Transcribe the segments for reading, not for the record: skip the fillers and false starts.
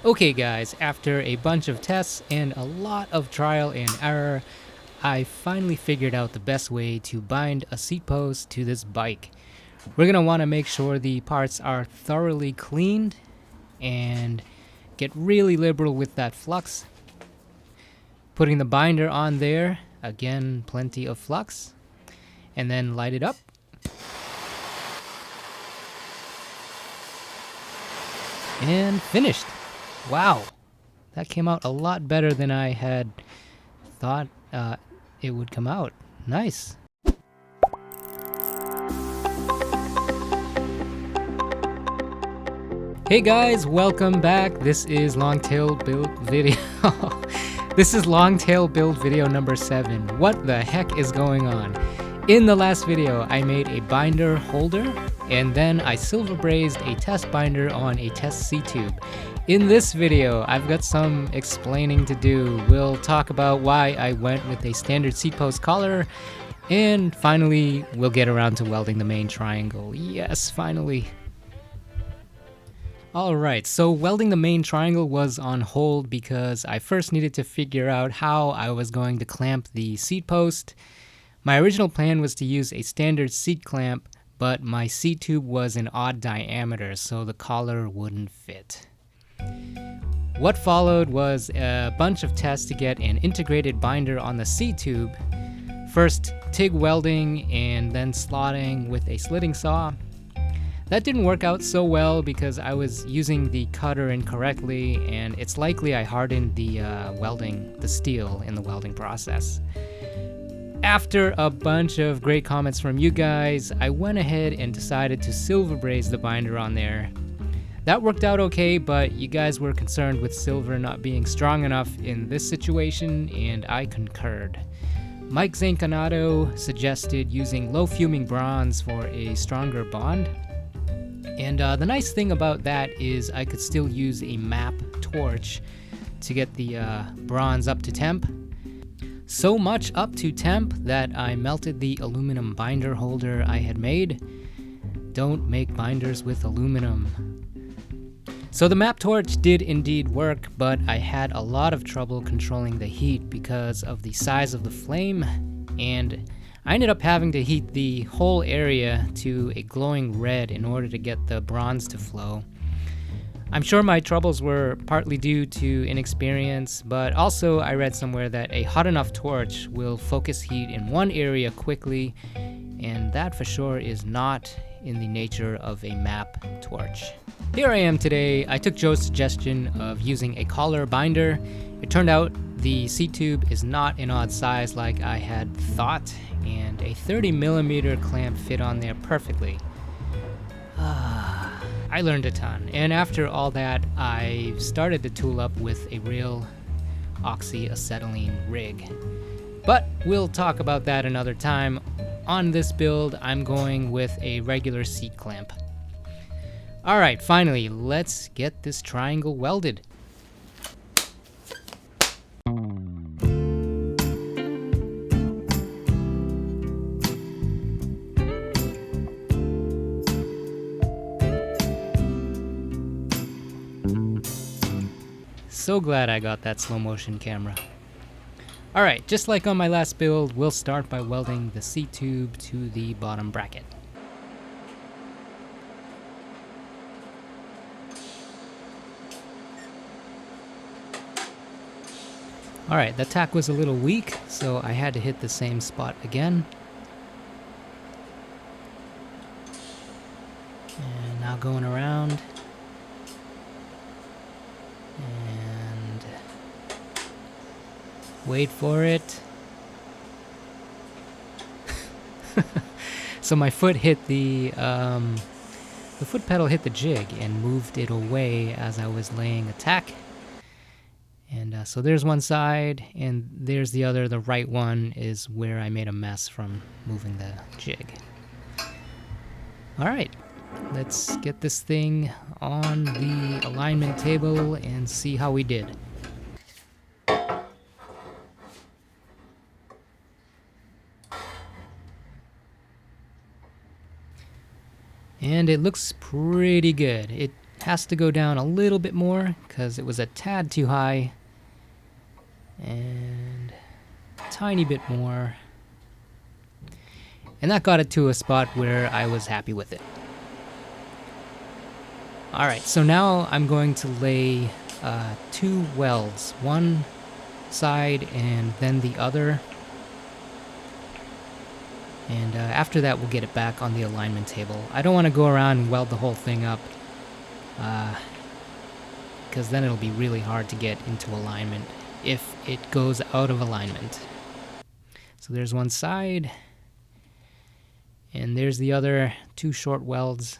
Okay guys, after a bunch of tests and a lot of trial and error, I finally figured out the best way to bind a seat post to this bike. We're going to want to make sure the parts are thoroughly cleaned and get really liberal with that flux. Putting the binder on there, again plenty of flux, and then light it up. And finished. Wow, that came out a lot better than I had thought it would come out. Nice. Hey guys, welcome back. This is Longtail build video. This is Longtail build video number 7. What the heck is going on? In the last video, I made a binder holder, and then I silver brazed a test binder on a test C-tube. In this video, I've got some explaining to do. We'll talk about why I went with a standard seat post collar, and finally, we'll get around to welding the main triangle. Yes, finally. Alright, so welding the main triangle was on hold because I first needed to figure out how I was going to clamp the seat post. My original plan was to use a standard seat clamp, but my seat tube was an odd diameter, so the collar wouldn't fit. What followed was a bunch of tests to get an integrated binder on the seat tube. First TIG welding and then slotting with a slitting saw. That didn't work out so well because I was using the cutter incorrectly, and it's likely I hardened the steel in the welding process. After a bunch of great comments from you guys, I went ahead and decided to silver braze the binder on there. That worked out okay, but you guys were concerned with silver not being strong enough in this situation, and I concurred. Mike Zanconatto suggested using low fuming bronze for a stronger bond. And the nice thing about that is I could still use a map torch to get the bronze up to temp. So much up to temp that I melted the aluminum binder holder I had made. Don't make binders with aluminum. So the map torch did indeed work, but I had a lot of trouble controlling the heat because of the size of the flame, and I ended up having to heat the whole area to a glowing red in order to get the bronze to flow. I'm sure my troubles were partly due to inexperience, but also I read somewhere that a hot enough torch will focus heat in one area quickly, and that for sure is not in the nature of a map torch. Here I am today. I took Joe's suggestion of using a collar binder. It turned out the seat tube is not an odd size like I had thought, and a 30mm clamp fit on there perfectly. I learned a ton, and after all that, I started to tool up with a real oxyacetylene rig. But we'll talk about that another time. On this build, I'm going with a regular seat clamp. Alright, finally, let's get this triangle welded. So glad I got that slow motion camera. Alright, just like on my last build, we'll start by welding the seat tube to the bottom bracket. Alright, the tack was a little weak, so I had to hit the same spot again. And now going around. And wait for it. So my foot hit the foot pedal hit the jig and moved it away as I was laying a tack. And so there's one side, and there's the other. The right one is where I made a mess from moving the jig. Alright, let's get this thing on the alignment table and see how we did. And it looks pretty good. It has to go down a little bit more because it was a tad too high. And a tiny bit more. And that got it to a spot where I was happy with it. Alright, so now I'm going to lay 2 welds, one side and then the other. And after that we'll get it back on the alignment table. I don't want to go around and weld the whole thing up, because then it'll be really hard to get into alignment if it goes out of alignment. So there's one side, and there's the other 2 short welds.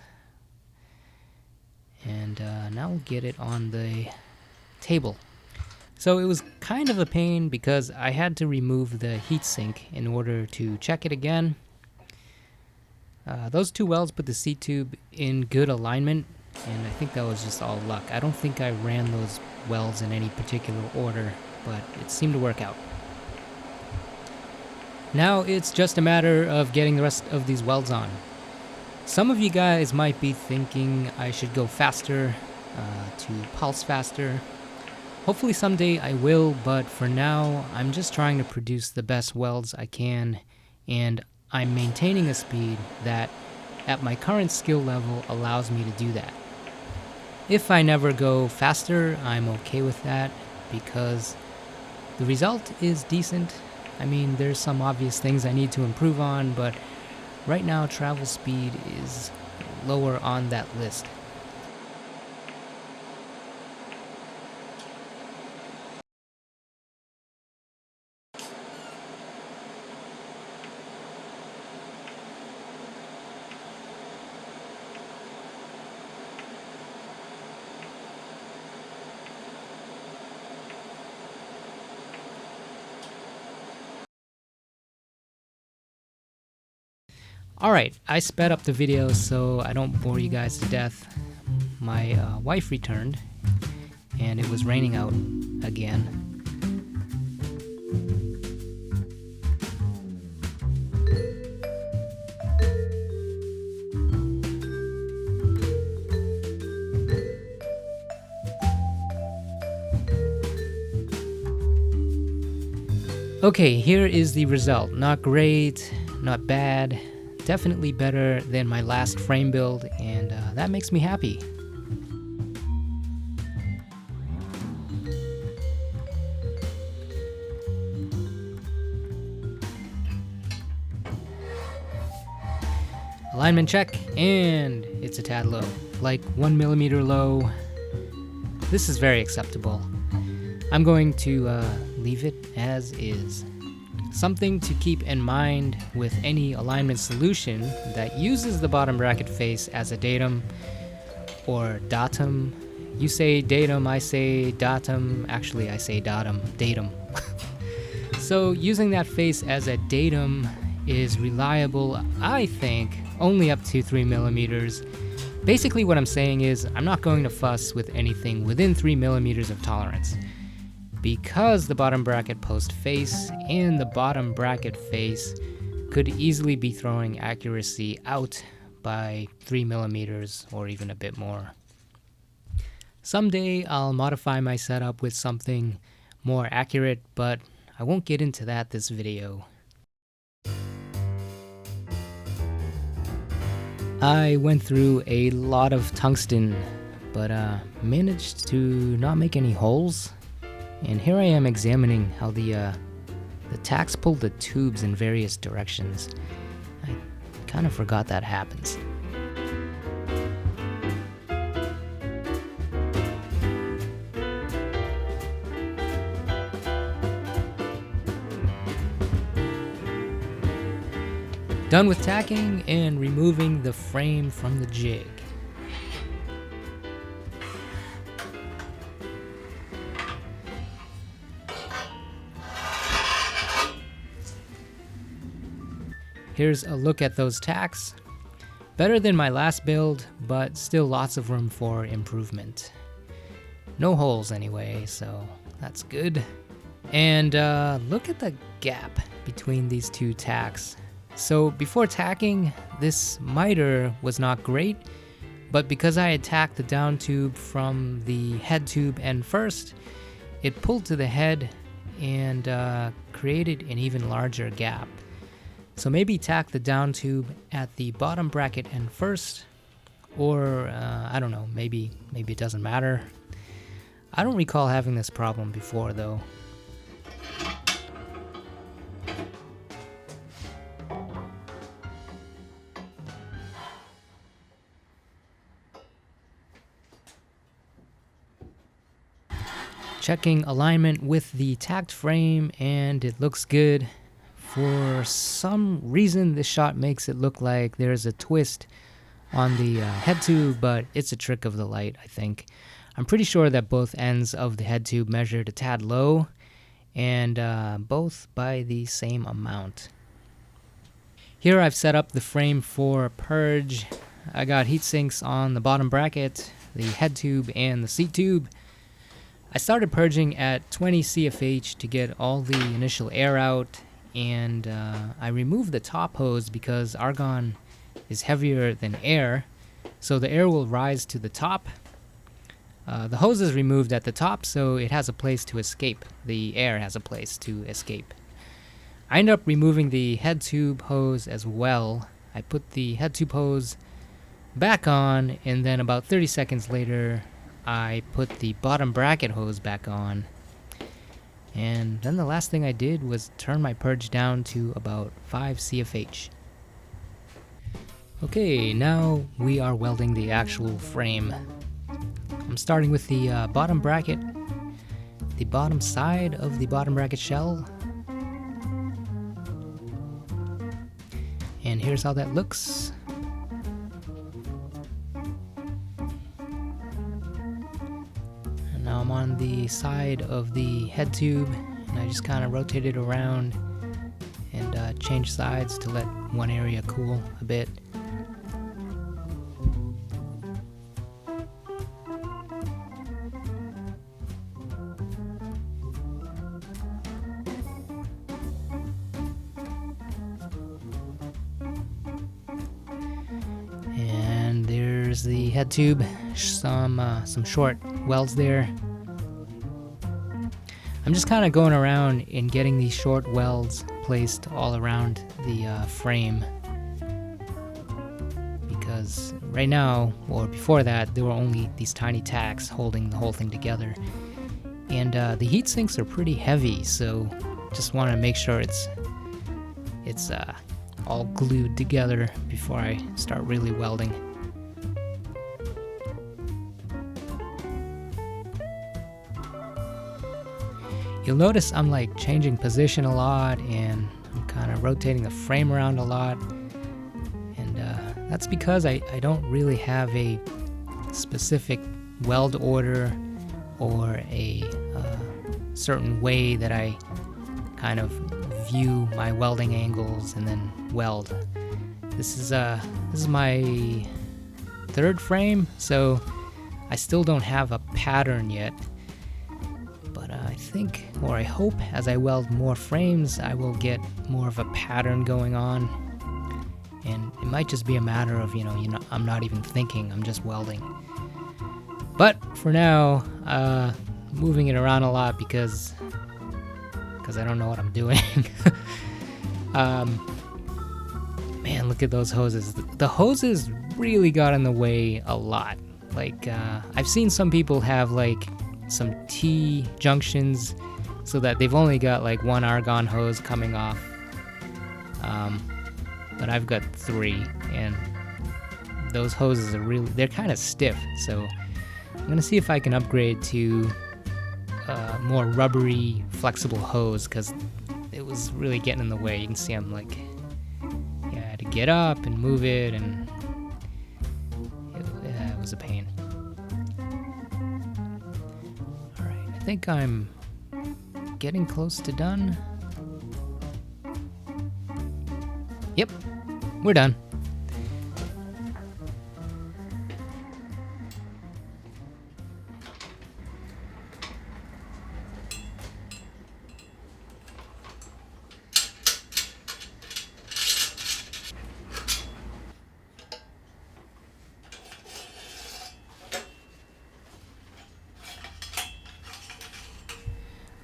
And now we'll get it on the table. So it was kind of a pain because I had to remove the heatsink in order to check it again. Those 2 welds put the seat tube in good alignment, and I think that was just all luck. I don't think I ran those welds in any particular order, but it seemed to work out. Now it's just a matter of getting the rest of these welds on. Some of you guys might be thinking I should go faster, to pulse faster. Hopefully someday I will, but for now I'm just trying to produce the best welds I can, and I'm maintaining a speed that at my current skill level allows me to do that. If I never go faster, I'm okay with that because the result is decent. I mean, there's some obvious things I need to improve on, but right now travel speed is lower on that list. Alright, I sped up the video so I don't bore you guys to death. My wife returned, and it was raining out again. Okay, here is the result. Not great, not bad. Definitely better than my last frame build, and that makes me happy. Alignment check, and it's a tad low, like 1 millimeter low. This is very acceptable. I'm going to leave it as is. Something to keep in mind with any alignment solution that uses the bottom bracket face as a datum or datum. You say datum, I say datum. Actually, I say datum. So using that face as a datum is reliable, I think, only up to 3 millimeters. Basically what I'm saying is I'm not going to fuss with anything within 3 millimeters of tolerance, because the bottom bracket post face and the bottom bracket face could easily be throwing accuracy out by 3 millimeters or even a bit more. Someday I'll modify my setup with something more accurate, but I won't get into that this video. I went through a lot of tungsten, but managed to not make any holes. And here I am examining how the tacks pull the tubes in various directions. I kind of forgot that happens. Done with tacking and removing the frame from the jig. Here's a look at those tacks. Better than my last build, but still lots of room for improvement. No holes anyway, so that's good. And look at the gap between these two tacks. So before tacking, this miter was not great, But because I attacked the down tube from the head tube end first, it pulled to the head and created an even larger gap. So maybe tack the down tube at the bottom bracket end first, or I don't know, maybe it doesn't matter. I don't recall having this problem before though. Checking alignment with the tacked frame, and it looks good. For some reason, this shot makes it look like there's a twist on the head tube, but it's a trick of the light, I think. I'm pretty sure that both ends of the head tube measured a tad low, and both by the same amount. Here I've set up the frame for purge. I got heat sinks on the bottom bracket, the head tube, and the seat tube. I started purging at 20 CFH to get all the initial air out, and I removed the top hose because argon is heavier than air, so the air will rise to the top. The hose is removed at the top, so it has a place to escape. The air has a place to escape. I end up removing the head tube hose as well. I put the head tube hose back on, and then about 30 seconds later, I put the bottom bracket hose back on. And then the last thing I did was turn my purge down to about 5 CFH. Okay, now we are welding the actual frame. I'm starting with the bottom bracket, the bottom side of the bottom bracket shell. And here's how that looks. And now I'm on the side of the head tube, and I just kind of rotate it around and change sides to let one area cool a bit. The head tube, some short welds there. I'm just kind of going around and getting these short welds placed all around the frame, because right now, or before that, there were only these tiny tacks holding the whole thing together, and the heat sinks are pretty heavy, so just want to make sure it's all glued together before I start really welding. You'll notice I'm like changing position a lot, and I'm kind of rotating the frame around a lot, and that's because I don't really have a specific weld order or a certain way that I kind of view my welding angles and then weld. This is my third frame, so I still don't have a pattern yet. I think, or I hope, as I weld more frames, I will get more of a pattern going on. And it might just be a matter of, I'm not even thinking, I'm just welding. But for now, moving it around a lot because I don't know what I'm doing. Man, look at those hoses. The hoses really got in the way a lot. Like, I've seen some people have like some T junctions so that they've only got like one argon hose coming off, but I've got 3, and those hoses are they're kind of stiff, so I'm gonna see if I can upgrade to more rubbery flexible hose, because it was really getting in the way. You can see I'm like, I had to get up and move it, and it was a pain. I think I'm getting close to done. Yep, we're done.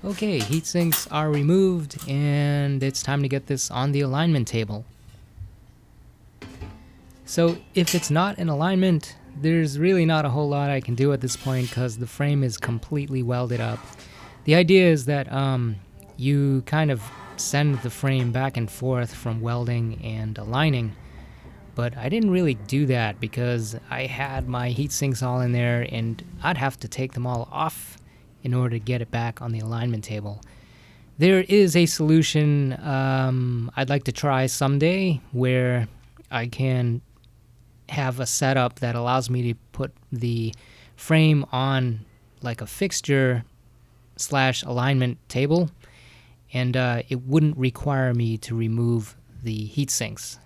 Okay, heat sinks are removed, and it's time to get this on the alignment table. So if it's not in alignment, there's really not a whole lot I can do at this point because the frame is completely welded up. The idea is that you kind of send the frame back and forth from welding and aligning, but I didn't really do that because I had my heat sinks all in there and I'd have to take them all off in order to get it back on the alignment table. There is a solution I'd like to try someday where I can have a setup that allows me to put the frame on like a fixture / alignment table, and it wouldn't require me to remove the heat sinks.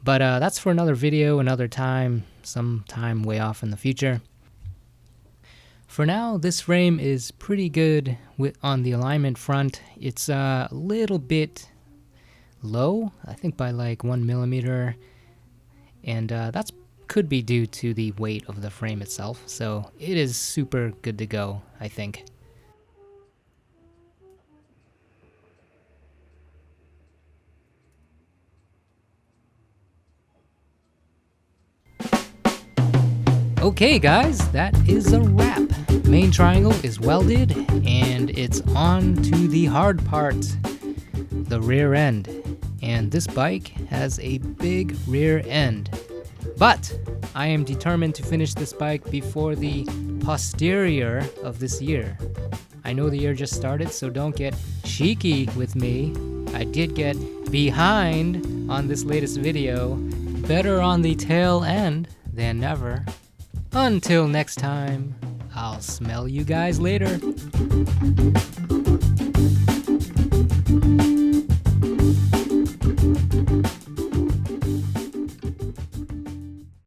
But that's for another video, another time, sometime way off in the future. For now, this frame is pretty good on the alignment front. It's a little bit low, I think by like 1 millimeter, and that's could be due to the weight of the frame itself, so it is super good to go, I think. Okay guys, that is a wrap. Main triangle is welded and it's on to the hard part, the rear end. And this bike has a big rear end. But I am determined to finish this bike before the posterior of this year. I know the year just started, so don't get cheeky with me. I did get behind on this latest video. Better on the tail end than never. Until next time, I'll smell you guys later.